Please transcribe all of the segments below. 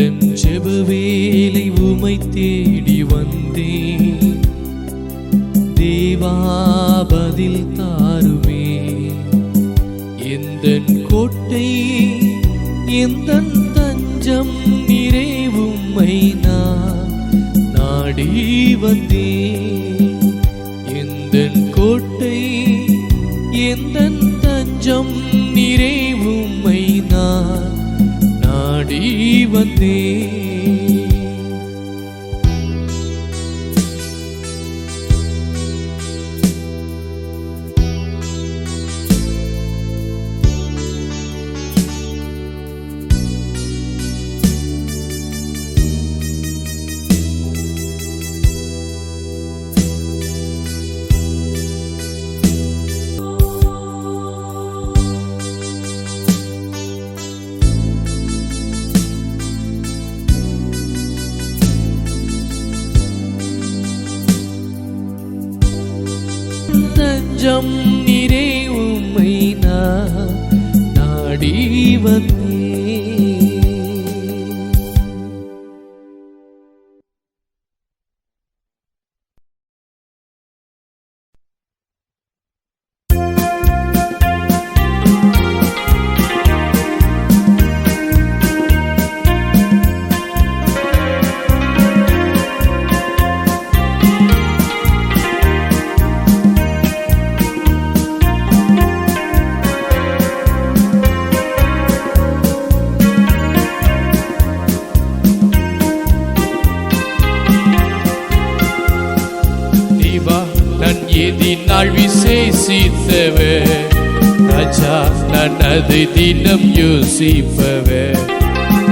எந்தன் ஜெப வேளை உமை தேடி வந்தேன். தேவா பதில் தாருமே. எந்தன் கோட்டை எந்தன் தஞ்சம் நீரே, உம்மை நான் நாடி வந்தேன். எந்தன் கோட்டை எந்தன் தஞ்சம் நீரே, உம்மை நான் நாடி வந்தேன். தஞ்சம் நீரே, உம்மை நான் நாடி வந்தேன். எதினால் விசேஷித்தவர் ராஜா, நான் அதை தினம் யோசிப்பவர்.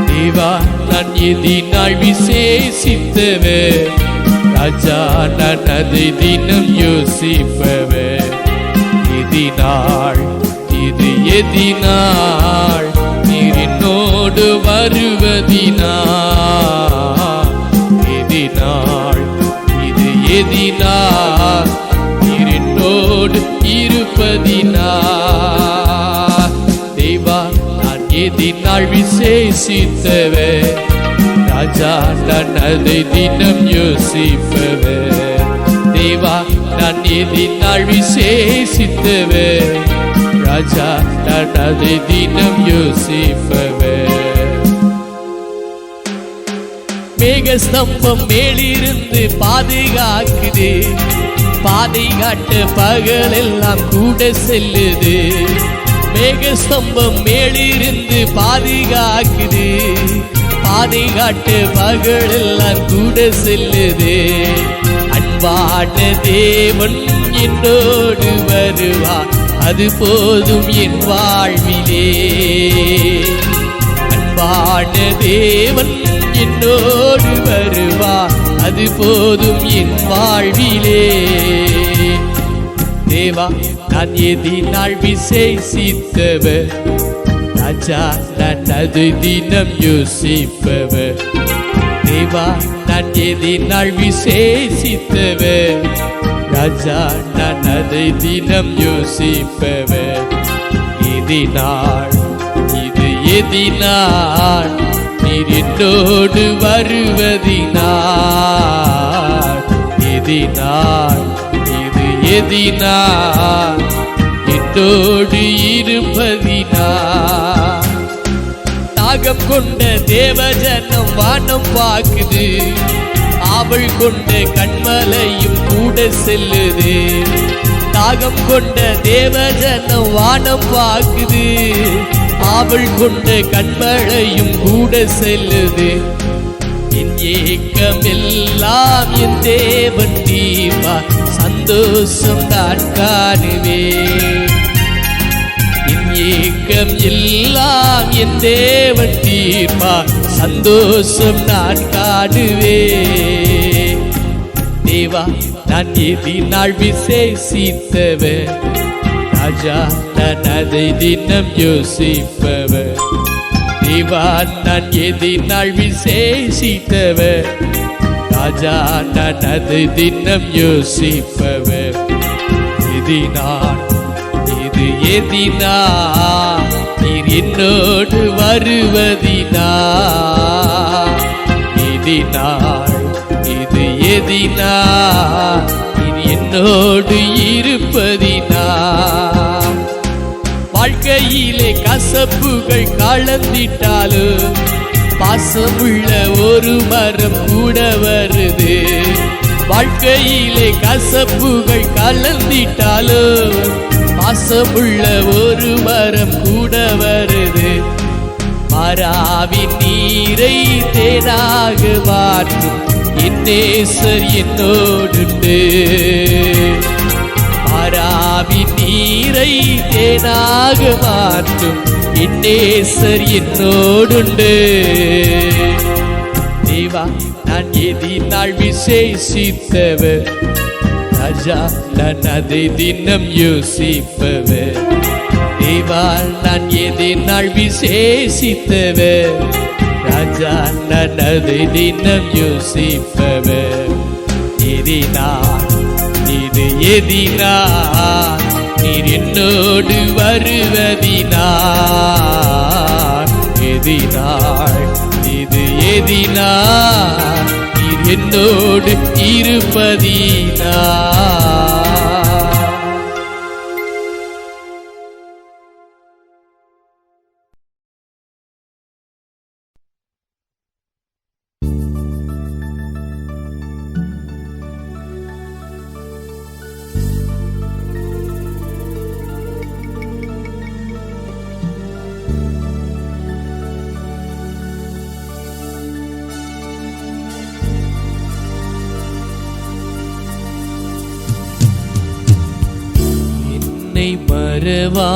தேவா, நான் எதினால் விசேஷித்தவர் ராஜா, நான் அதை தினம் யோசிப்பவர். எதினால் இது எதினால் நீர் என்னோடு வருவதினால். எதினால் இது எதினால் என்னோடு இருப்பதினால். தேவா, நான் எதினால் விசேஷித்தவர் ராஜா, நான் அதை தினம் யோசிப்பவர். தேவா, நான் எதினால் விசேஷித்தவர் ராஜா, நான் அதை தினம் யோசிப்பவர். மேகஸ்தம்பம் மேலிருந்து பாதுகாக்குது, பாதை காட்ட பகலெல்லாம் கூட செல்லுது. மேகஸ்தம்பம் மேலிருந்து பாதுகாக்குது, பாதை காட்ட பகலெல்லாம் கூட செல்லுது. அன்பான தேவன் என்னோடு வருவார், அது போதும் என் வாழ்விலே. அன்பான தேவன் என்னோடு வருவார், அது போதும் என் வாழ்விலே. தேவா, நான் எதினால் விசேஷித்தவர் ராஜா, நான் அதை தினம் யோசிப்பவர். தேவா, நான் எதினால் விசேஷித்தவர் ராஜா, நான் அதை தினம் யோசிப்பவர். எதினால் இது எதினால் நீர் என்னோடு வருவதினால். எதினால் இது எதினால் என்னோடு இருப்பதினால். தாகம் கொண்ட தேவஜனம் வானம் பார்க்குது, ஆவல் கொண்ட கண்மலையும் கூட செல்லுது. தாகம் கொண்ட தேவஜனம் வானம் பார்க்குது, ஆவல் கொண்ட கண்மழையும் கூட செல்லுது. என் ஏக்கம் எல்லாம் என் தேவன் தீர்ப்பார், சந்தோஷம் நான் காணுவேன். என் ஏக்கம் எல்லாம் என் தேவன் தீர்ப்பார், சந்தோஷம் நான் காணுவேன். தேவா, நான் எதினால் விசேஷித்தவர் ராஜா, நான் அதை தினம் யோசிப்பவர். தேவா, நான் எதினால் விசேஷித்தவர் ராஜா, நான் அதை தினம் யோசிப்பவர். எதினால் இது எதினால் நீர் என்னோடு வருவதினால். எதினாள் இது எதினாள் நீர் என்னோடு இருப்பதினாள். வாழ்க்கையிலே கசப்புகள் கலந்திட்டாலும் பாசமுள்ள ஒரு மரம் கூட வருது. வாழ்க்கையிலே கசப்புகள் கலந்திட்டாலும் பாசமுள்ள ஒரு மரம் கூட வருது. மாறாவின் நீரை தேனாக மாற்றும் என் நேசர் என்னோடுண்டு. மாறாவின் நீரை தேனாக மாற்றும் என் நேசர் என்னோடுண்டு. தேவா நான் எதினாள் விசேஷித்தவர், ராஜா நான் அதை தினம் யோசிப்பவர். தேவா நான் எதினாள் விசேஷித்தவர், ராஜா நான் அதை தினம் யோசிப்பவர். எதினாள் இது எதினாள் நீர் என்னோடு வருவதினாள். எதினாள் இது எதினாள் நீர் என்னோடு இருப்பதினாள். மறவா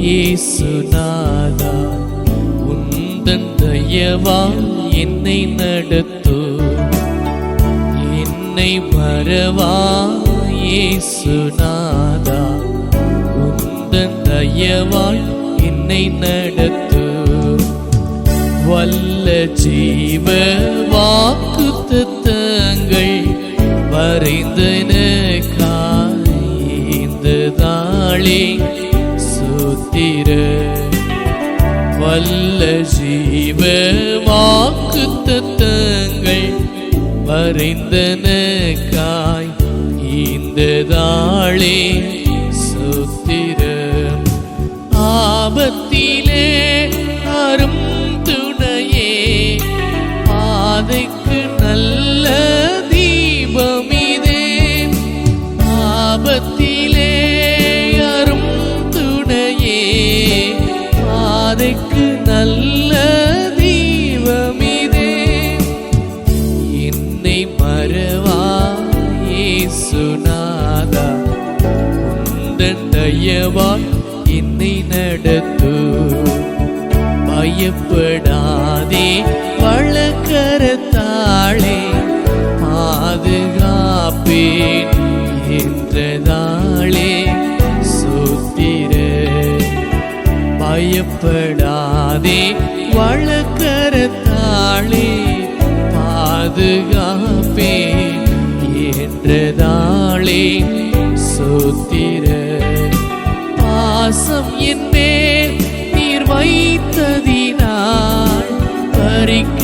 இயேசுநாதா, உந்தன் தயவா என்னை நடத்து. என்னை மறவா இயேசுநாதா, உந்தன் தயவால் என்னை நடத்து. வல்ல ஜீவ வாக்குத்தத்தங்கள் வரைந்தனக்காய் தாளே சோத்திர. வல்ல ஜீவ வாக்குத்தத்தங்கள் வரைந்தனக்காய் இந்த தாளே சோத்திர. ஆபத்திலே அரும் துணையே, பாதைக்கு நல்ல தீபமிதே. ஆபத்திலே அரும் துணையே, பாதைக்கு நல்ல தீபமிதே. என்னை மறவா இயேசுநாதா, உந்தன் தயவால் என்னை நடத்து. பயப்படாதே வழக்கரத்தாளே, பாதுகாப்பேன் என்றதாளே சோத்திர. பயப்படாதே வழக்கரத்தாளே, பாதுகாப்பேன் என்றதாளே சோத்திர. பாசம் என்மேல் நீர் வைத்ததினால் பறிக்க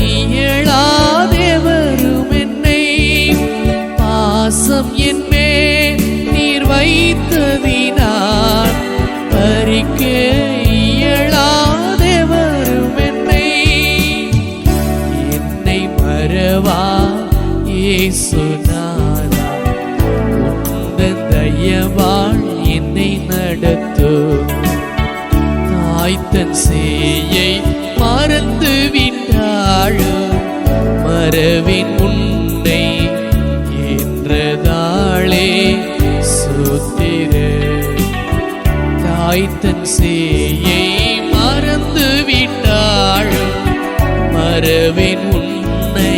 இயலாதே வரும் என்னை. பாசம் என்மேல் நீர் வைத்ததினால் பறிக்க இயலாதே வரும் என்னை. என்னை மறவா இயேசுநாதா, உந்தன் தயவால் என்னை நடத்து. தாய்த்தன் சேயை மறந்து விட்டாளோ, மறவின் உன்னை என்றதாளே சோத்திர. தாய்த்தன் சேயை மறந்து விட்டாளோ, மறவின் உன்னை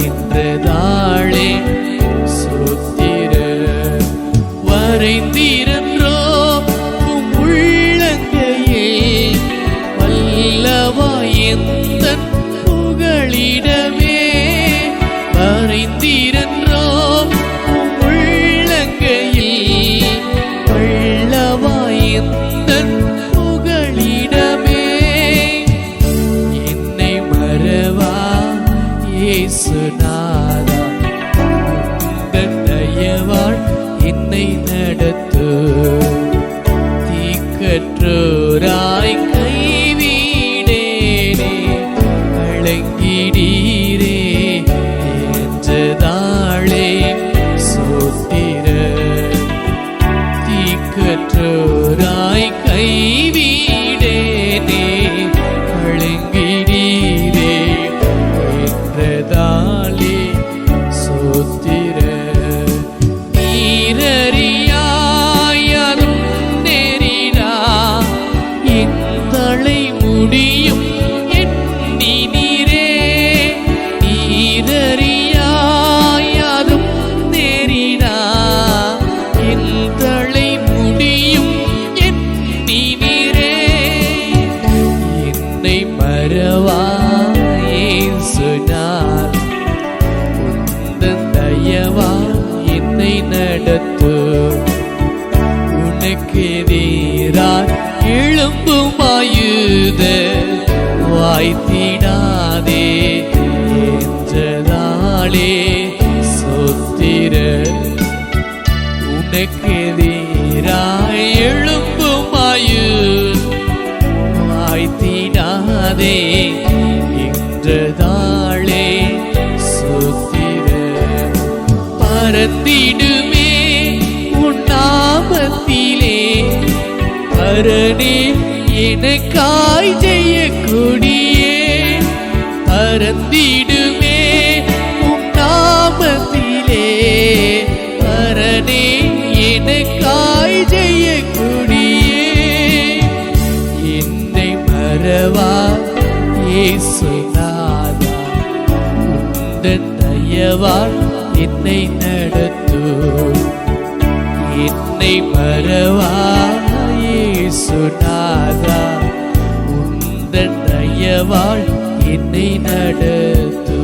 என்றதாளே சோத்திர. வரைந்திரன்றோ உம் உள்ளங்கையே, வல்லவா எந்தன் புகழிடமே. வரைந்திரன்றோ உம் உள்ளங்கையில், வல்லவா எந்தன் புகழிடமே. என்னை மறவா தலை முடியும் எண்ணினீரே. நீரறியாயாதும் நேரிடா என் தலை முடியும் எண்ணினீரே. என்னை மறவாயே சொன்னார் உந்தன் தயவா என்னை நடத்து. உனக்கு எதிராய் எழும்பும் ஆயுத வாய்த்திடாதே என்றதாலே சொத்திர. உனக்கு எதிராய் எழும்பும் ஆயுத வாய்த்திடாதே என்றதாலே சொத்திர. பறந்திடுமே உன் நாமத்திலே பரணே எனக்காய் ஜெய கொடியே. பறந்திடுமே உன் நாமத்திலே பரணே எனக்காய் ஜெய கொடியே. என்னை மறவா இயேசுநாதா உந்தன் தயவால் என்னை நடத்து. என்னை மறவா இயேசுநாதா உந்தன் தயவால் என்னை நடத்து.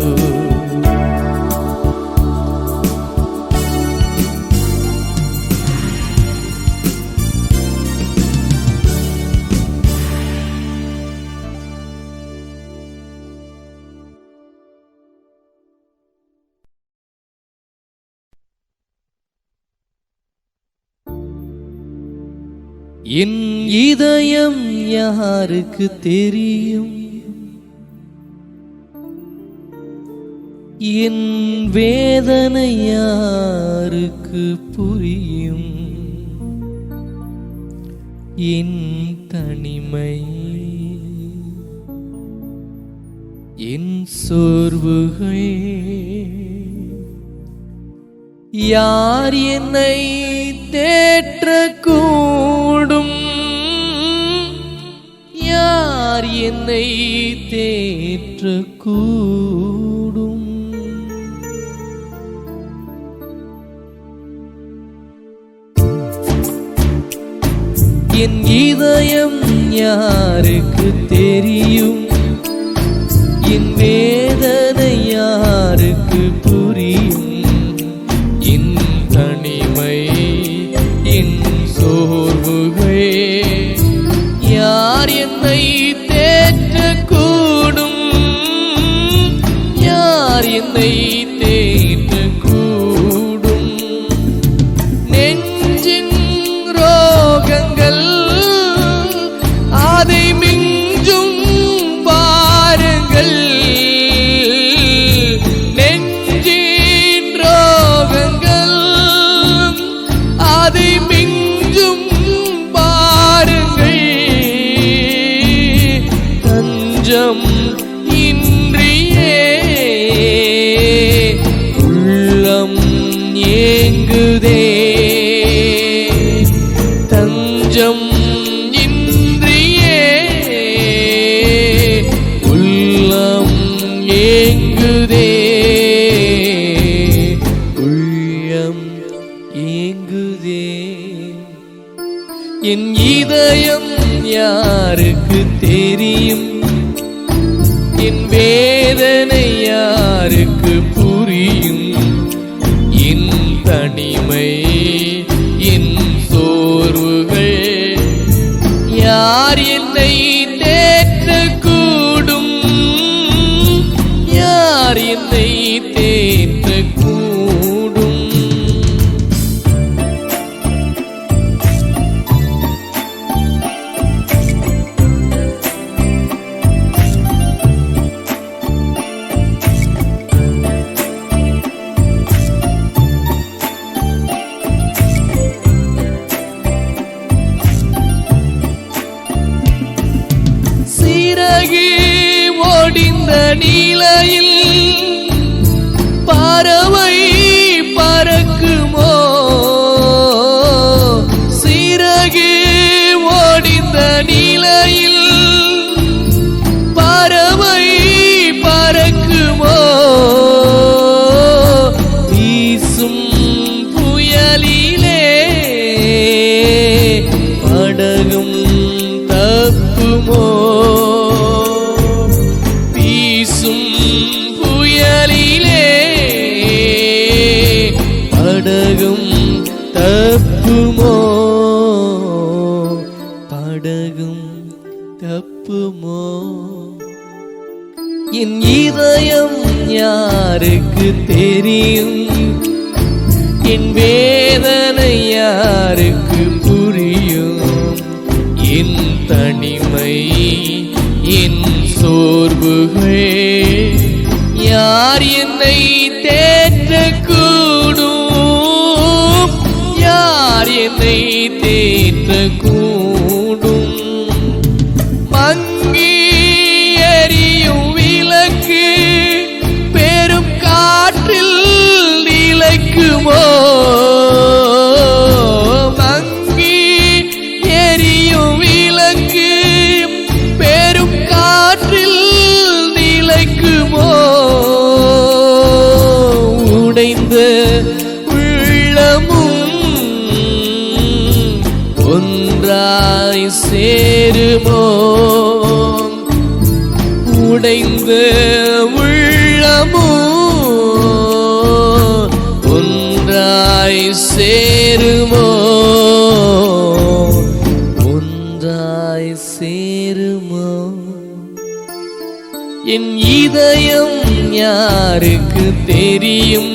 என் இதயம் யாருக்கு தெரியும்? என் வேதனை யாருக்கு புரியும்? என் தனிமை என் சோர்வுகள் யார் என்னை தேற்றக்கூடும்? யார் என்னை தேற்றக்கூடும்? என் இதயம் யாருக்கு தெரியும்? என் வேதனை யாருக்கு புரியும்? என் தனிமை என் சோர்வுகள் யார் என்னை தேற்றக்கூடும்? யார் என்னை தேற்றக்கூடும்? நெஞ்சின் ரோகங்கள் அதை மிஞ்சும் பாருங்கள். நெஞ்சின் ரோகங்கள் அதை மிஞ்சும் பாருங்கள். தஞ்சம் இன்றியே உள்ளம் ஏங்குதே. தஞ்சம் இன்றியே உள்ளம் ஏங்குதே. உள்ளம் ஏங்குதே. என் இதயம் யாருக்கு தெரியும்? என் வேதனை யாருக்கு புரியும்? என் தனிமை என் சோர்வுகள் யார் என்னை தேற்றக்கூடும்? யார் என்னை தேற்றக்கூடும்? ஒடிந்த நிலையில் பறவை பறக்குமோ? சிறகு ஒடிந்த நிலையில் தப்புமோ? என் இதயம் யாருக்கு தெரியும்? என் வேதனை யாருக்கு புரியும்? என் தனிமை, என் சோர்வுகள் யார் என்னை தேற்றக்கூடும்? யார் என்னை தேற்றக்கூடும்? மங்கி எரியும் விளக்கு பெரும் காற்றில் நிலைக்குமோ? மங்கி எரியும் விளக்கு பெரும் காற்றில் நிலைக்குமோ? உடைந்த உள்ளமும் ஒன்றாய் சேருமோ? உடைந்த உள்ளமும் ஒன்றாய் சேருமோ? ஒன்றாய் சேருமோ? என் இதயம் யாருக்கு தெரியும்?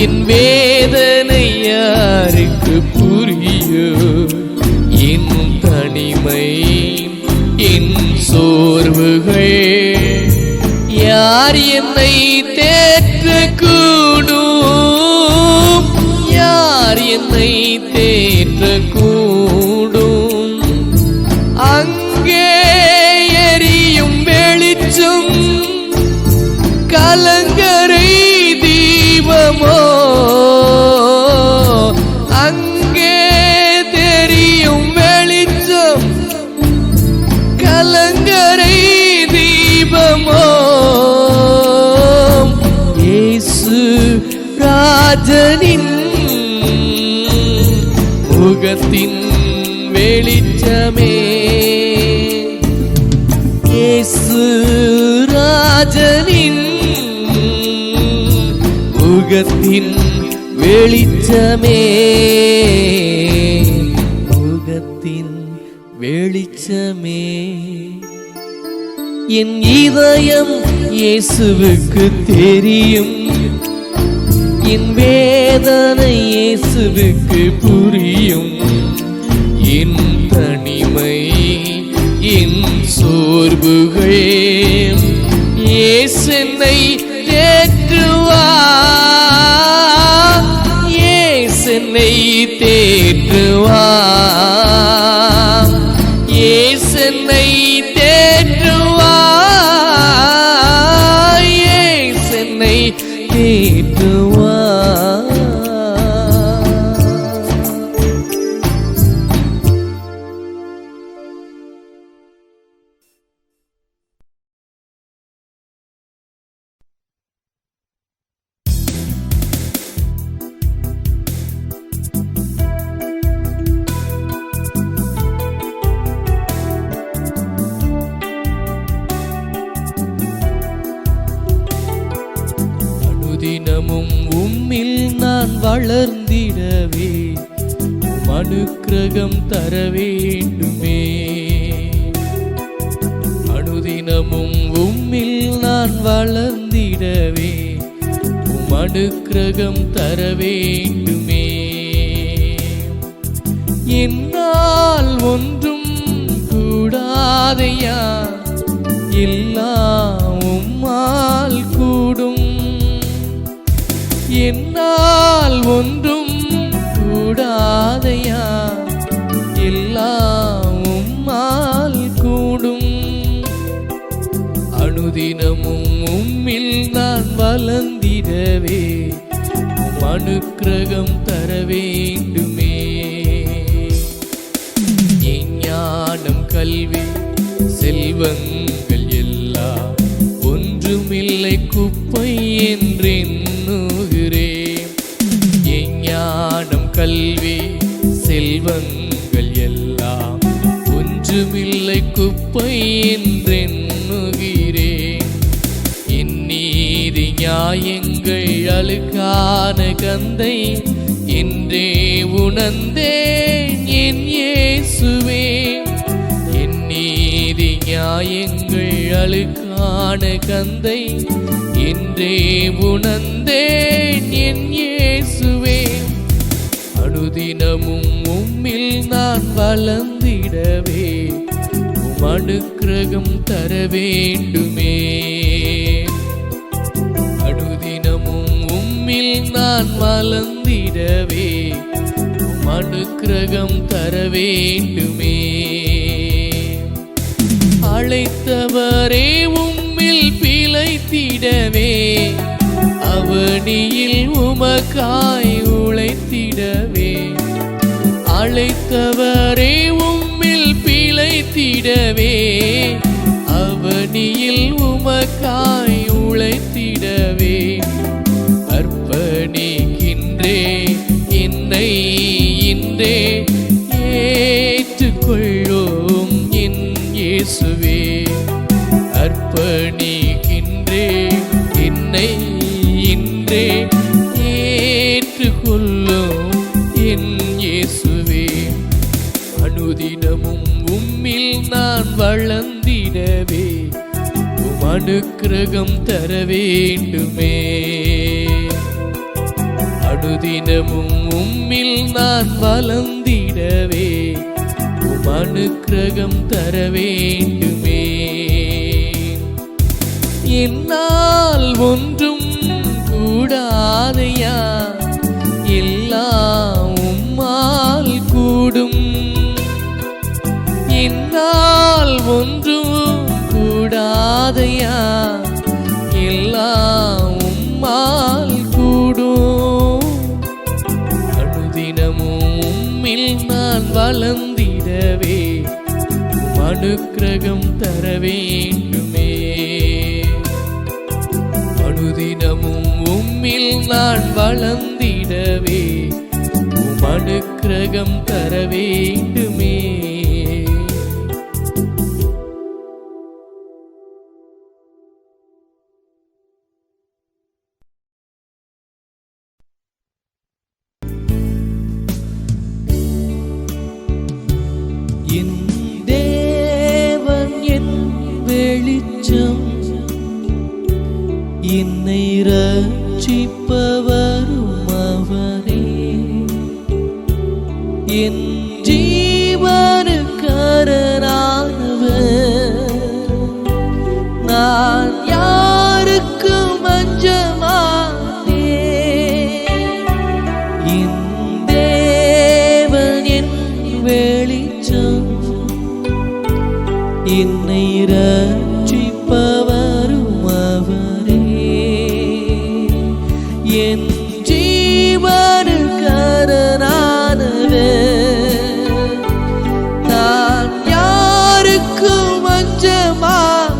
என் வேதனை யாருக்கு புரியும்? என் தனிமை, என் சோர்வுகள் யார் என்னை தேற்றக்கூடும்? யார் என்னை தேற்றக்கூடும்? அங்கே எரியும் வெளிச்சம் கலங்கரை தீபமோ? அங்கே தெரியும் வெளிச்சம் கலங்கரை தீபமோ? இயேசு ராஜனின் முகத்தின் வெளிச்சமே, இயேசு ராஜனின் முகத்தின் வெளிச்சமே, முகத்தின் வெளிச்சமே. என் இதயம் இயேசுவுக்கு தெரியும். என் வேதனை இயேசுவுக்கு புரியும். என் தனிமை, என் சோர்வுகள் இயேசு என்னை தேற்றுவார். இயேசு என்னை தேற்றுவார். இயேசு என்னை தேற்றுவார். இயேசு என்னை தேற்றுவார். தினமும் உம்மில் நான் வளர்ந்திடவே அனுக்கிரகம் தர வேண்டுமே. அனுதினமும் உம்மில் நான் வளர்ந்திடவே அனுக்கிரகம் தர வேண்டுமே. என்னால் ஒன்றும் கூடாதையா, எல்லாம் உம்மால் கூடும். என்னால் ஒன்றும் கூடாதையா, எல்லாம் உம்மால் கூடும். அனுதினமும் உம்மில் நான் வளர்ந்திடவே அனுக்கிரகம் தர வேண்டுமே. என் ஞானம், கல்வி, செல்வங்கள் எல்லாம் ஒன்றுமில்லை குப்பை என்றெண்ணுகிறேன். என் ஞானம், கல்வி, செல்வங்கள் எல்லாம் ஒன்றுமில்லை குப்பை என்றெண்ணுகிறேன். என் நீதி நியாயங்கள் அழுக்கான கந்தை என்றே உணர்ந்தேன் என் இயேசுவே. என் நீதி நியாயங்கள் அழுக்கான கந்தை என்றே உணர்ந்தேன் என் இயேசுவே. அனுதினமும் உம்மில் நான் வளர்ந்திடவே உம் அனுக்கிரகம் தர வேண்டுமே. அனுதினமும் உம்மில் நான் வளர்ந்திடவே உம் அனுக்கிரகம் தர வேண்டுமே. அழைத்தவரே உம்மில் பிழைத்திடவே அவனியில் உமக்காய் உழைத்திடவே. அழைத்தவரே உம்மில் பிழைத்திடவே அவனியில் உமக்காய் உழைத்திடவே. அர்ப்பணிக்கின்றே என்னை இன்றே ஏற்றுக்கொள்ளும் என் இயேசுவே. அர்ப்பணிக்கின்றே என்னை இன்றே ஏற்றுக்கொள்ளும் என் இயேசுவே. அனுதினமும் உம்மில் நான் வளர்ந்திடவே உம் அனுக்கிரகம் தர வேண்டுமே. அனுதினமும் உம்மில் நான் வளர்ந்திடவே உம் அனுக்கிரகம் தர வேண்டுமே. என்னால் ஒன்றும் கூடாதையா எல்லாம் உம்மால் கூடும். என்னால் ஒன்றும் கூடாதையா எல்லாம் உம்மால் கூடும். அனுதினமும் உம்மில் நான் வளர்ந்திடவே உம் அனுக்கிரகம் தர வேண்டுமே. அனுதினமும் உம்மில் நான் வளர்ந்திடவே உம் அனுக்கிரகம் தர வேண்டுமே. என் தேவன் என் வெளிச்சம் என்னை ரட்சிப்பவரும் அவரே. என் ஜீவனுக்கரணானவர் நான் யாருக்கும் அஞ்ச மாட்டேன். என் தேவன் என் வெளிச்சம் என்னை ரட்சிப்பவரும் அவரே. என் ஜீவனுக்கரணானவர் நான் யாருக்கும் அஞ்ச மாட்டேன்.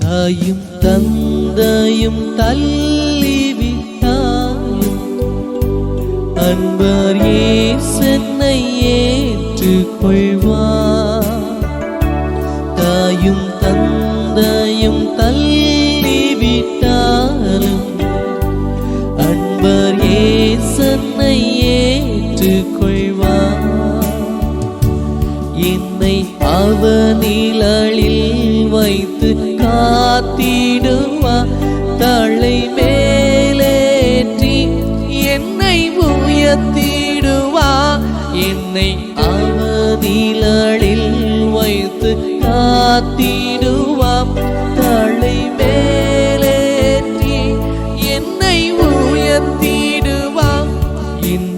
தாயும் தந்தையும் தள்ளிவிட்டாலும் அன்பர் இயேசுவை ஏற்றுக்கொள்வார். தாயும் தந்தையும் தள்ளிவிட்டாலும் அன்பர் இயேசுவை ஏற்றுக்கொள்வார். என்னை அவனிழலில் வைத்து காத்திடுவார். தலை மேலேற்றி என்னை உயர்த்திடுவார். என்னை அவனிழலில் வைத்து காத்திடுவார். தலை மேலேற்றி என்னை உயர்த்திடுவார். என்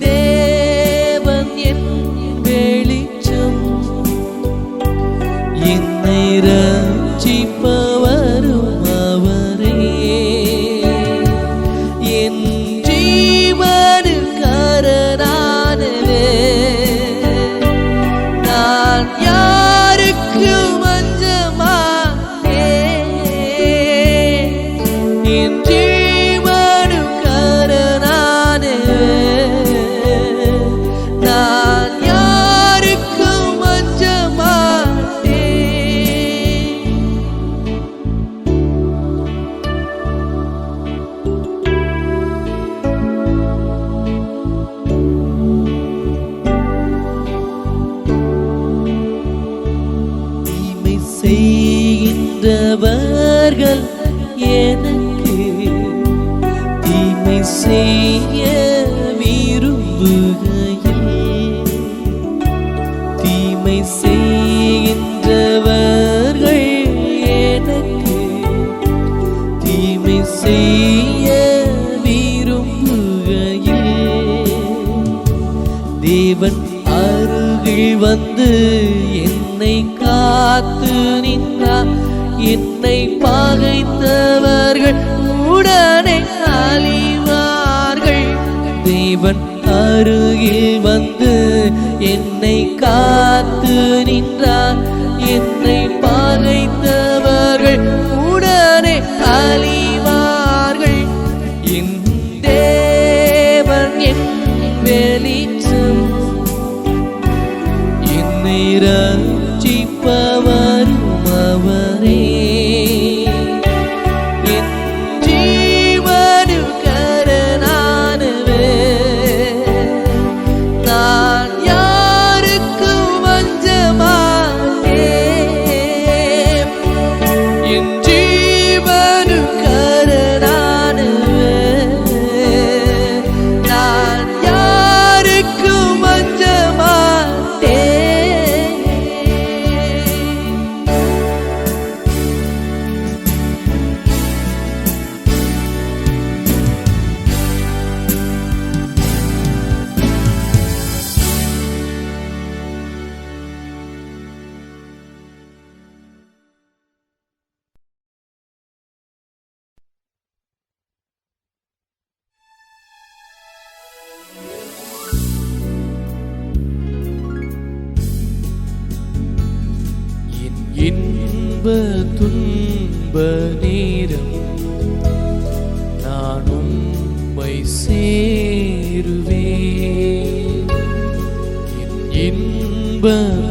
தேவன் என் வெளிச்சம் என்னை ரட்சிப்பவரும் அவரே. என் ஜீவனுக்கரணானவர் நான் யாருக்கும் அஞ்ச மாட்டேன். என்றவர்கள் எனக்கு தீமை செய்ய விரும்புகையில், தீமை செய்கின்றவர்கள் எனக்கு தீமை செய்ய விரும்புகையில், தேவன் அருகில் வந்து என்னை காத்து நின்றார். என்னை பகைத்தவர்கள் உடனே அழிவார்கள். தேவன் அருகில் வந்து என்னை காத்து நின்றார். என்னை பகைத்தவர்கள் உடனே அழிவார்கள். என் தேவன் என் வெளிச்சம், என்னை ரட்சிப்பவரும் அவரே. என் ஜீவனுக்கரணானவர், நான் யாருக்கும் அஞ்ச மாட்டேன். என் ஜீவனுக்கரணானவர், நான் யாருக்கும் அஞ்ச மாட்டேன். இன்ப துன்ப நேரம் நான் உம்மை சேருவேன். இன்ப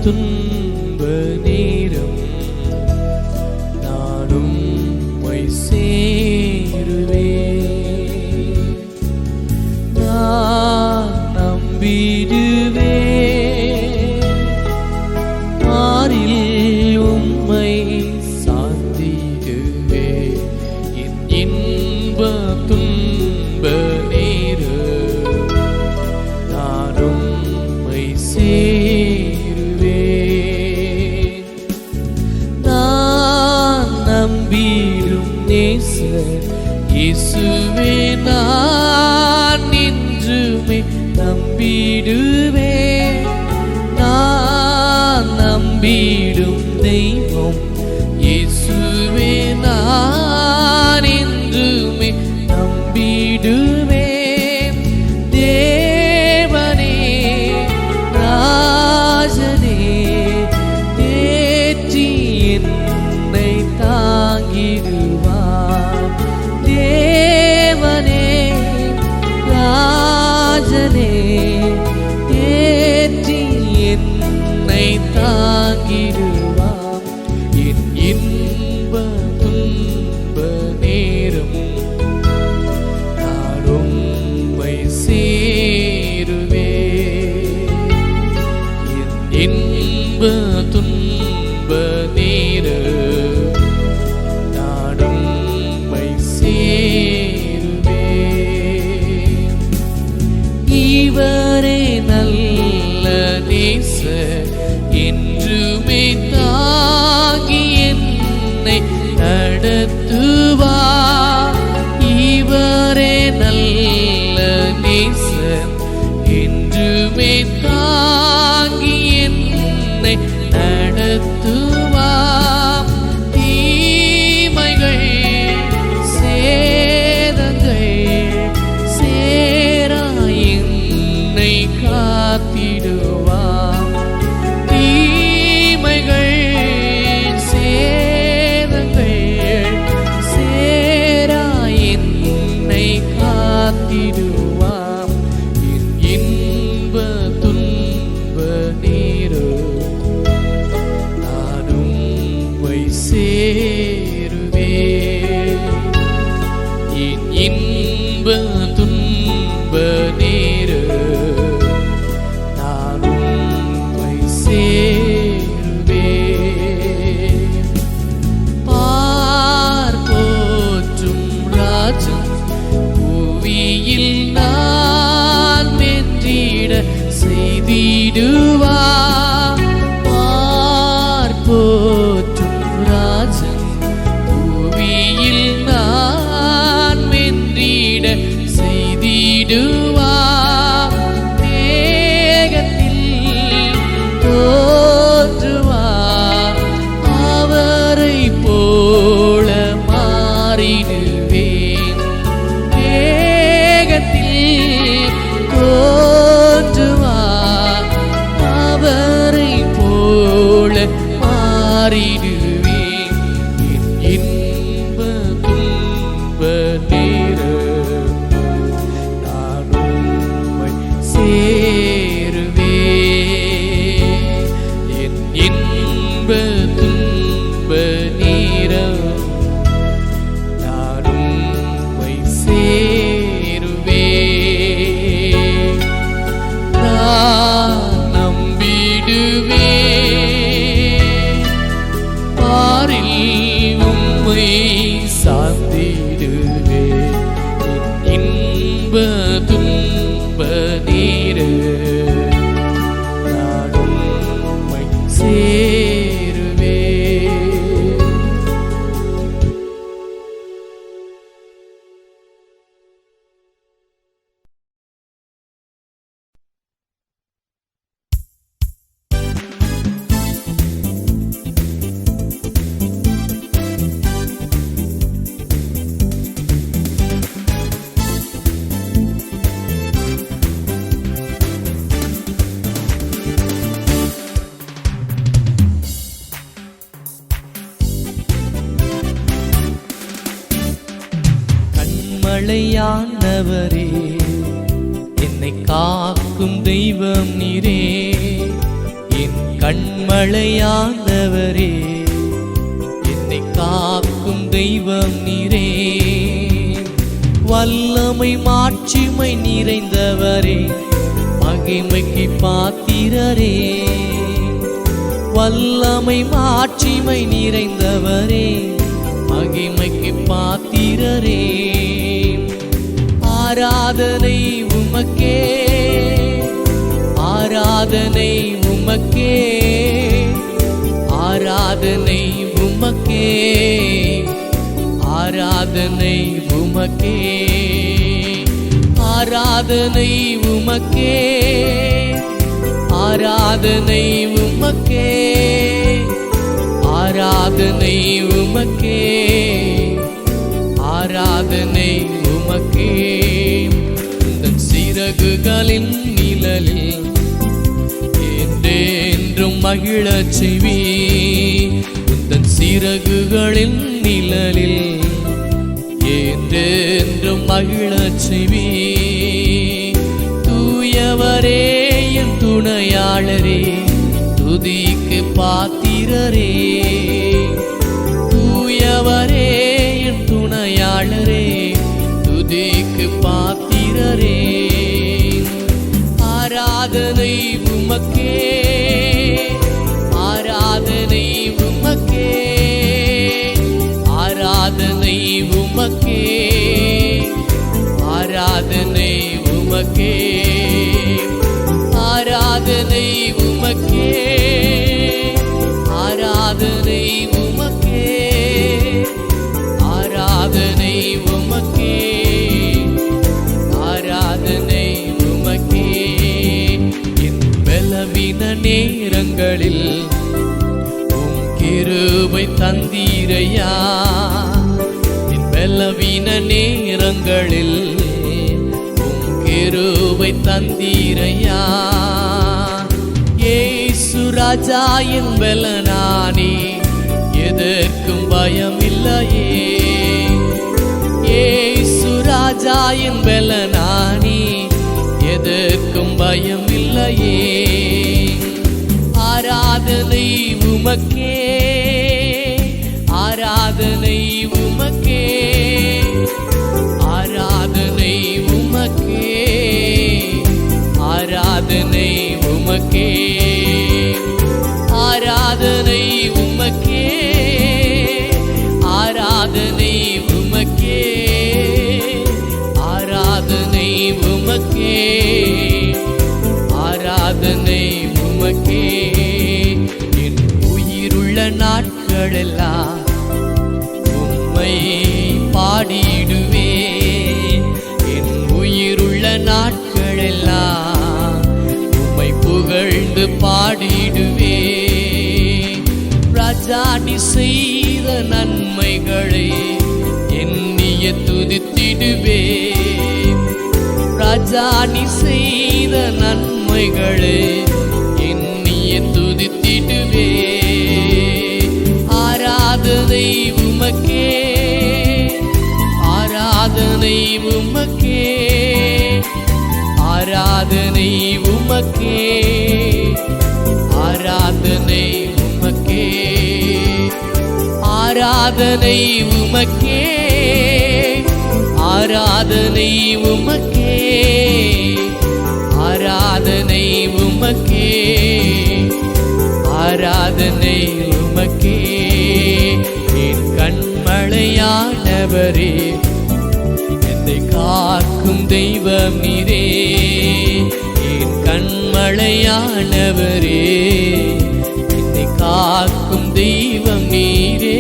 துன்ப நேரம் நான் உம்மை சேருவேன். நான் நம்பிடுவேன், ஆரில் உம்மை சார்ந்திடுவேன். என் இன்ப துன்ப நேரம் நான் உம்மை சேருவேன். நான் நம்பிடும் நேசர் இயேசுவே, நான் என்றுமே நம்பிடுவேன். நான் நம்பிடும் தெய்வம் இயேசுவே, நான் என்றுமே நம்பிடுவேன். தேவனே ராஜனே தேற்றி என்னை தாங்கிடுவார். தேவனே ராஜனே தேற்றி என்னை தாங்கிடுவார். என் இன்ப துன்ப நேரம் நான் உம்மை சேருவேன். என் இன்ப துன்ப நேரம் நான் உம்மை சேருவேன். இவரே நல்ல நேசர், என்றுமே தாங்கி என்னை நடத்துவார். இவரே நல்ல நேசர், என்றுமே தாங்கி என்னை நடத்துவார். தீமைகள் சேதங்கள் சேரா என்னை காத்திடுவார். தீமைகள் சேதங்கள் சேரா என்னை காத்திடுவார். என் இன்ப துன்ப நேரம் நான் உம்மை சேருவேன். என் இன்ப துன்ப நேரம் நான் உம்மை சேருவேன். நாளில் உம்மை சார்ந்திடுவே இன்ப துன்ப நேர நான் உம்மை சேருவே. கண்மலையானவரே, என்னை காக்கும் தெய்வம் நீரே. என் கண்மலையானவரே, என்னை காக்கும் தெய்வம் நீரே. வல்லமை மாட்சிமை நிறைந்தவரே, மகிமைக்கு பாத்திரரே. வல்லமை மாட்சிமை நிறைந்தவரே, மகிமைக்கு பாத்திரரே. ஆராதனை உமக்கே, ஆராதனை உமக்கே, ஆராதனை உமக்கே, ஆராதனை உமக்கே, ஆராதனை உமக்கே, ஆராதனை உமக்கே, ஆராதனை உமக்கே, ஆராதனை உமக்கே. உந்தன் சிறகுகளின் நிழலில் என்றென்றும் மகிழச் செய்வி. உந்தன் சிறகுகளின் நிழலில் என்றென்றும் மகிழச் செய்வி. தூயவரே என் துணையாளரே, துதிக்கு பாத்திரரே. தூயவரே என் துணையாளரே, துதிக்கு பாத்திரரே. ஆராதனை உமக்கே, ஆராதனை உமக்கே, ஆராதனை உமக்கே, ஆராதனை உமக்கே, ஆராதனை உமக்கே, ஆராதனை உமக்கே, ஆராதனை உமக்கே, ஆராதனை உமக்கே. என் பலவீன நேரங்களில் உம் கிருபை தந்தீரையா. என் பலவீன நேரங்களில் உம் கிருபை தந்தீரையா. இயேசு ராஜா என் பலனானே, எதற்கும் பயமில்லையே. இயேசு ராஜா என் பலனானே, எதற்கும் பயமில்லையே. ஆராதனை உமக்கே, ஆராதனை உமக்கே, ஆராதனை உமக்கே, ஆராதனை உமக்கே, ஆராதனை உமக்கே, ஆராதனை உமக்கே, ஆராதனை உமக்கே, ஆராதனை உமக்கே. என் உயிருள்ள நாட்களெல்லாம் உம்மை பாடிடுவே. என் உயிருள்ள நாட்களெல்லாம் உம்மை புகழ்ந்து பாடிடுவே. ராஜா நீ செய்த நன்மைகளை எண்ணிய துதித்திடுவே. ராஜா நீ செய்த நன்மைகளை எண்ணிய துதித்திடுவே. ஆராதனை உமக்கே, ஆராதனை உமக்கே, ஆராதனை உமக்கே, ஆராதனை உமக்கே, ஆராதனை உமக்கே, ஆராதனை உமக்கே, ஆராதனை உமக்கே, ஆராதனை உமக்கே. ஆண்டவரே, என்னை காக்கும் தெய்வம் நீரே, என் கண்மலையானவரே, என்னை காக்கும் தெய்வம் நீரே.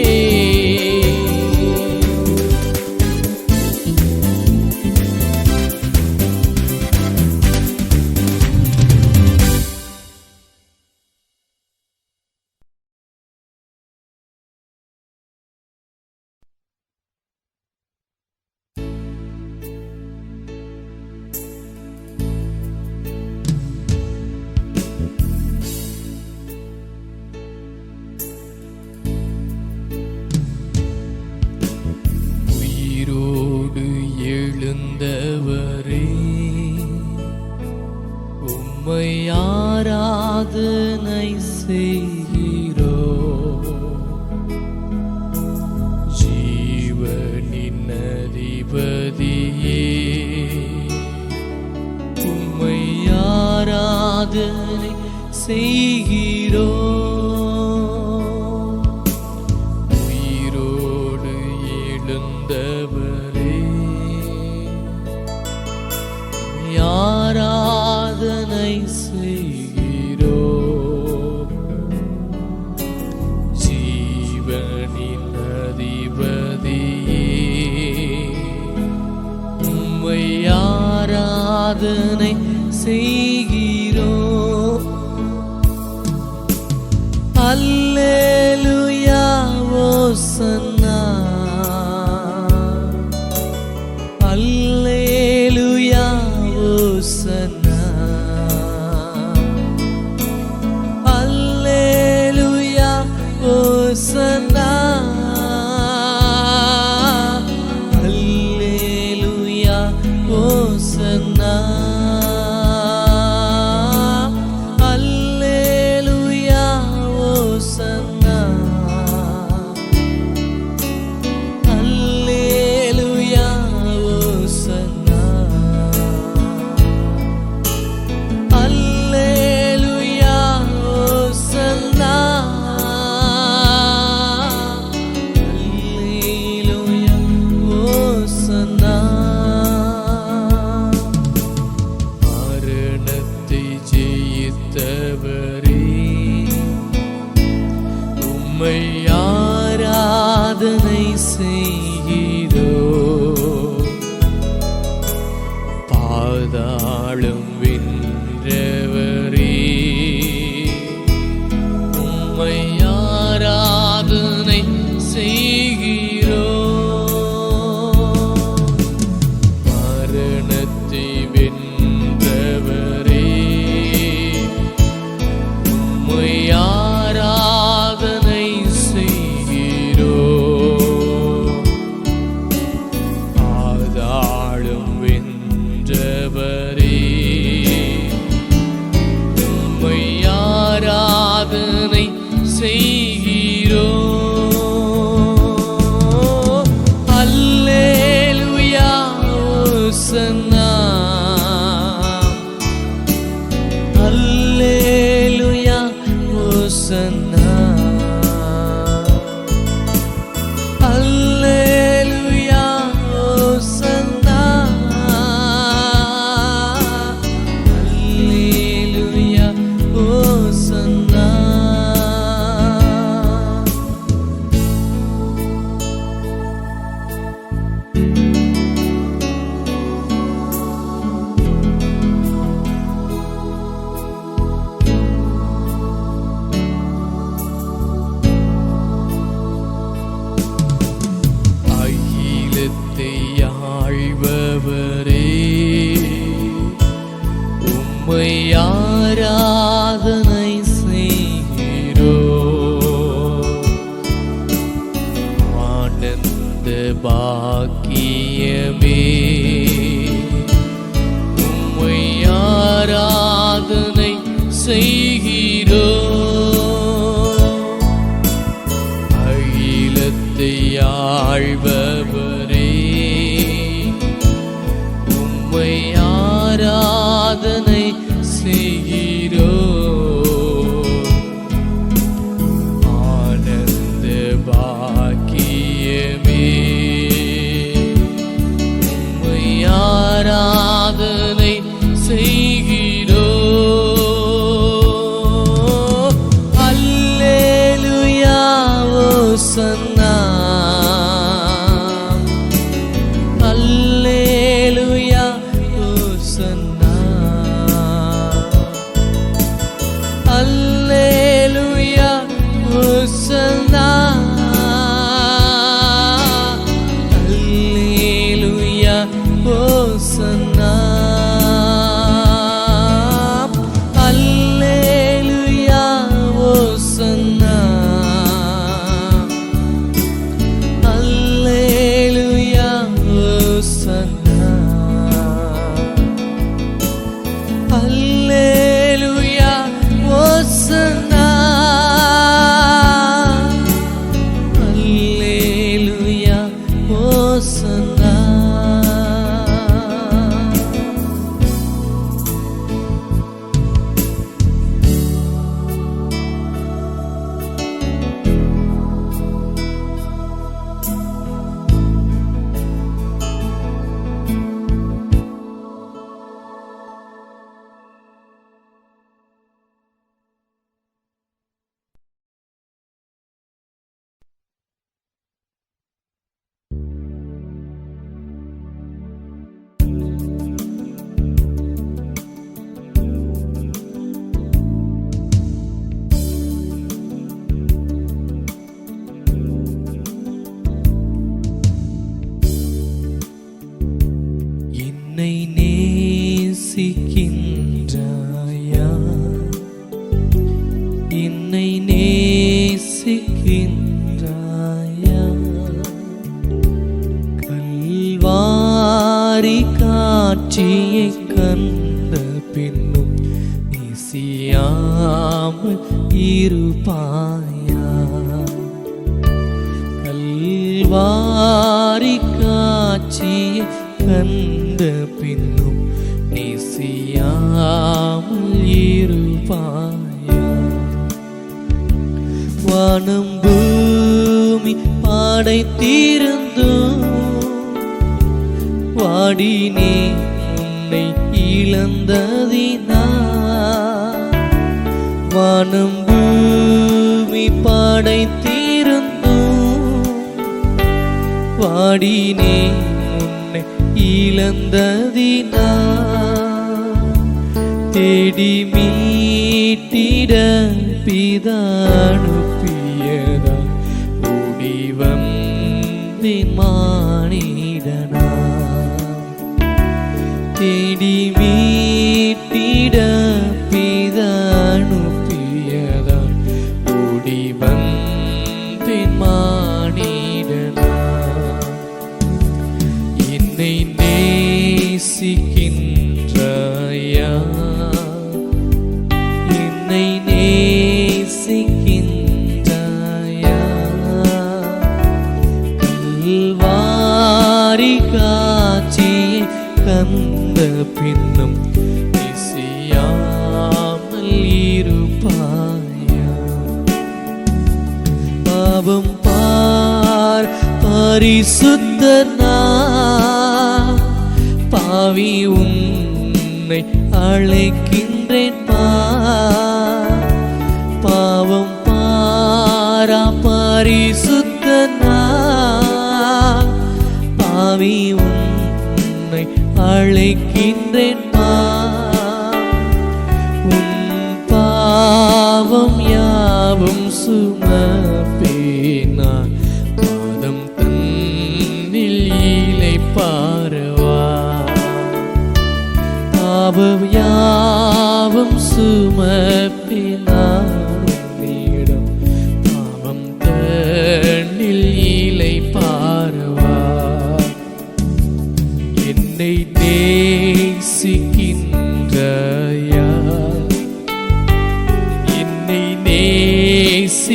உயிரோடு எழுந்தவரே, உம்மை ஆராதனை செய்கிறோம். ஜீவனின் அதிபதியே, உம்மை ஆராதனை செய்கிறோம். உயிரோடு எழுந்தவரே, ஆராதனை செய்கிறோம். ஜீவனின் அதிபதியே, உம்மை ஆராதனை செய்கிறோம். அல்லேலூயா ஓசன்னா, அல்லேலூயா ஓசன்னா, அல்லேலூயா ஓசன்னா, அல்லேலூயா ஓசன்னா, அல்லேலூயா ஓசன்னா, அல்லேலூயா ஓசன்னா, அல்லேலூயா ஓசன்னா, அல்லேலூயா ஓசன்னா. மரணத்தை ஜெயித்தவரே, உம்மை ஆராதனை செய்கிறோம். பாதாளம் வென்றவரே, உம்மை ஆராதனை செய்கிறோம். மரணத்தை வென்றவரே, உம்மை ஆராதனை செய்கிறோம். பாதாளம் வென்றவரே, உம்மை ஆராதனை செய்கிறோம். அல்லேலூயா ஓசன்னா, அல்லேலூயா ஓசன்னா, அல்லேலூயா ஓசன்னா, அல்லேலூயா ஓசன்னா. அகிலத்தை ஆள்பவரே, உம்மை ஆராதனை செய்கிறோம். ஆனந்த பாக்கியமே, உம்மை ஆராதனை செய்கிறோம். அகிலத்தை ஆள்பவரே, உம்மை ஆராதனை செய்கிறோம். ஆனந்த பாக்கியமே, ஓசன்னா. என்னை நேசிக்கின்றாயா, என்னை நேசிக்கின்றாயா, கல்வாரி காட்சியை கண்ட பின்னும் நேசியாமல் இருப்பாயா, கல்வாரி காட்சியை கண்ட பின்னும் நேசியாமல் இருப்பாயா. வானம் பூமி படைத்திருந்தும் வாடினே உன்னை இழந்ததினால். வானம் பூமி படைத்திருந்தும் வாடினே இழந்ததினால். தேடி மீட்டிட பிதா அனுப்பியதா ஓடி வந்தேன் மானிடனா. தேடி மீட்டிட பிதா அனுப்பியதா ஓடி வந்தேன் மானிடனா. என்னை நேசிக்கின்றாயா, என்னை நேசிக்கின்றாயா, கல்வாரி காட்சியை கண்ட பின்னும் நேசியாமல் இருப்பாயா. பாவம் பார் பரிசுத்தனா, பாவி உன்னை அழைக்கின்றேன் பார். பாவம் பாரா பரிசுத்தனா, பாவி உன்னை அழைக்கின்றேன் பார். உன் பாவம் யாவும் சுமப்பேனான் பாதம் தன்னில் இளைப்பாறுவா. பாவம் யாவும் சுமப்பினான் உன்னிடம் பாவம் தன்னில் இளைப்பாறுவா. என்னை நேசிக்கின்றாயா, என்னை நேசிக்கின்றாயா,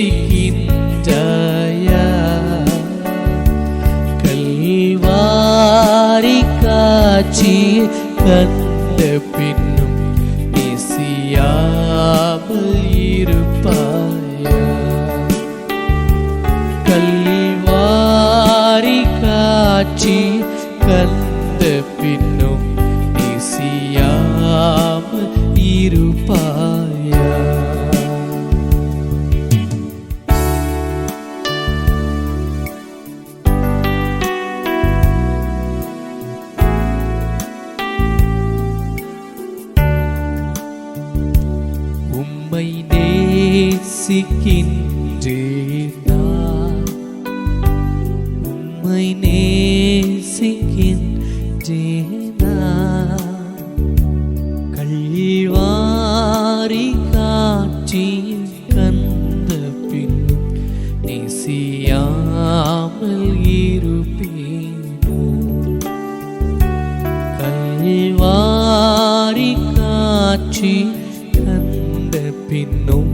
கல்வாரி காட்சியை கண்ட பின்னும் நேசியாமல் இருப்பாயா. கல்வாரி காட்சி கண்ட பின்னும் நேசியாமல் இருப்பாயா. உம்மை நேசிக்கின்றேனா, உம்மை நேசிக்கின்றேனா, கல்வாரி காட்சியை கண்ட பின்னும் நேசியாமல் இருப்பேனோ. கல்வாரி காட்சி கண்ட பின்னும்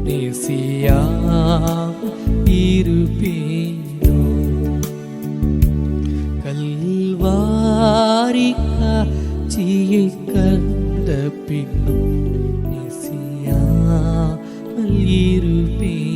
நேசியாமல் இருப்பேனோ. வாரி காட்சியை கண்ட பின்னும் நெசியாமல் இருப்பேன்.